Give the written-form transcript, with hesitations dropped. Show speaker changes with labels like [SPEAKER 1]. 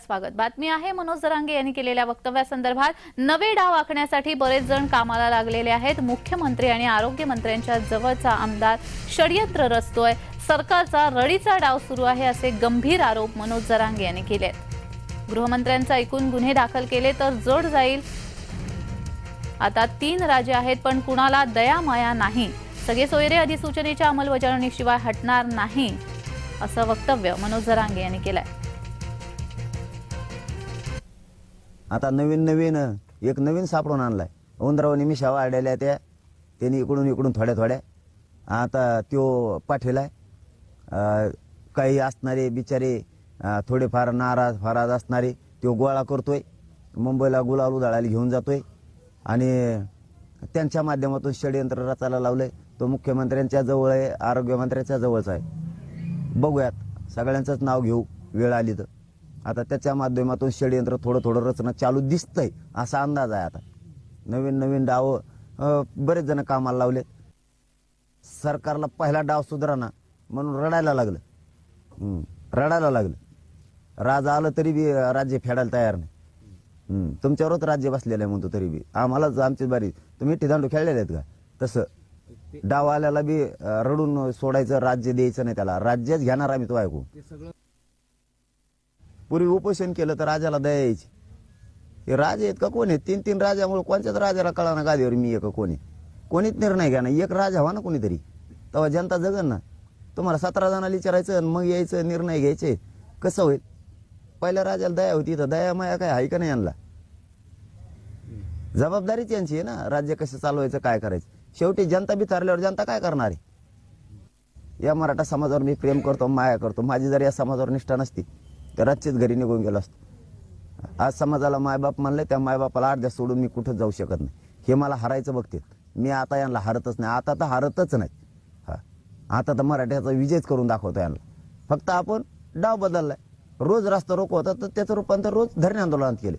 [SPEAKER 1] स्वागत। बातमी आहे मनोज जरांगे यांनी केलेल्या वक्तव्यासंदर्भात। नवे डाव आखण्यासाठी बरेच जण कामाला लागलेले आहेत। मुख्यमंत्री आणि आरोग्य मंत्र्यांच्या जवळचा आमदार षडयंत्र रचतोय, सरकारचा रडीचा डाव सुरू आहे असे गंभीर आरोप मनोज जरांगे यांनी केले। गृहमंत्र्यांचा ऐकून गुन्हे दाखल केले तर जड जाईल। आता 3 राजे आहेत पण कुणाला दया माया नाही। सगळे सोयरे अधिसूचनेच्या अंमलबजावणीशिवाय हटणार नाही असं वक्तव्य मनोज जरांगे यांनी केलंय।
[SPEAKER 2] आता नवीन एक नवीन सापडून आणलाय। उंदरावणी मिशा वाढलेल्या त्यांनी इकडून थोड्या आता त्यो पाठवलाय। काही असणारे बिचारे थोडेफार नाराज फराज असणारे त्यो गोळा करतोय, मुंबईला गुलाल उधळायला घेऊन जातोय आणि त्यांच्या माध्यमातून षडयंत्र रचायला लावलंय। तो मुख्यमंत्र्यांच्या जवळ आहे, आरोग्य मंत्र्यांच्या जवळच आहे। बघूयात, सगळ्यांचंच नाव घेऊ वेळ आली तर। आता त्याच्या माध्यमातून षडयंत्र थोडं रचना चालू दिसतंय असा अंदाज आहे। आता नवीन डाव बरेच जण कामाला लावलेत। सरकारला पहिला डाव सुधारणा म्हणून रडायला लागलं। राजा आलं तरी बी राज्य फेडायला तयार नाही। तुमच्यावरच राज्य बसलेलं आहे म्हणतो तरी बी आम्हालाच आमची बारी। तुम्ही टिदांडू खेळलेले आहेत का? तसं डाव आल्याला बी रडून सोडायचं, राज्य द्यायचं नाही त्याला। राज्यच घेणार आम्ही, तो ऐकू। पूर्वी उपोषण केलं तर राजाला दया यायची। हे राजे आहेत का कोण आहेत? 3 राजामुळे कोणत्याच राजाला कळाना गादीवर मी एक कोणीच निर्णय घ्या ना। एक राजा व्हा ना कोणीतरी, तेव्हा जनता जगन ना। तुम्हाला 17 जणांना विचारायचं मग यायचं निर्णय घ्यायचे, कसं होईल? पहिल्या राजाला दया होती तर दया माया काय आहे का नाही? यांना जबाबदारीच यांची आहे ना, राज्य कसं चालवायचं काय करायचं। शेवटी जनता बिथारल्यावर जनता काय करणार आहे? या मराठा समाजावर मी प्रेम करतो, माया करतो। माझी जर या समाजावर निष्ठा नसती तर रातचीच घरी निघून गेलो असतो। आज समाजाला मायबाप मानले, त्या मायबापाला अर्ध्या सोडून मी कुठं जाऊ शकत नाही। हे मला हरायचं बघते। मी आता यांना हरतच नाही, आता तर हरतच नाही। आता तर मराठ्याचा विजयच करून दाखवतो यांना। फक्त आपण डाव बदललाय। रोज रास्ता रोको होता तर त्याचं रूपांतर रोज धरणे आंदोलनात केले।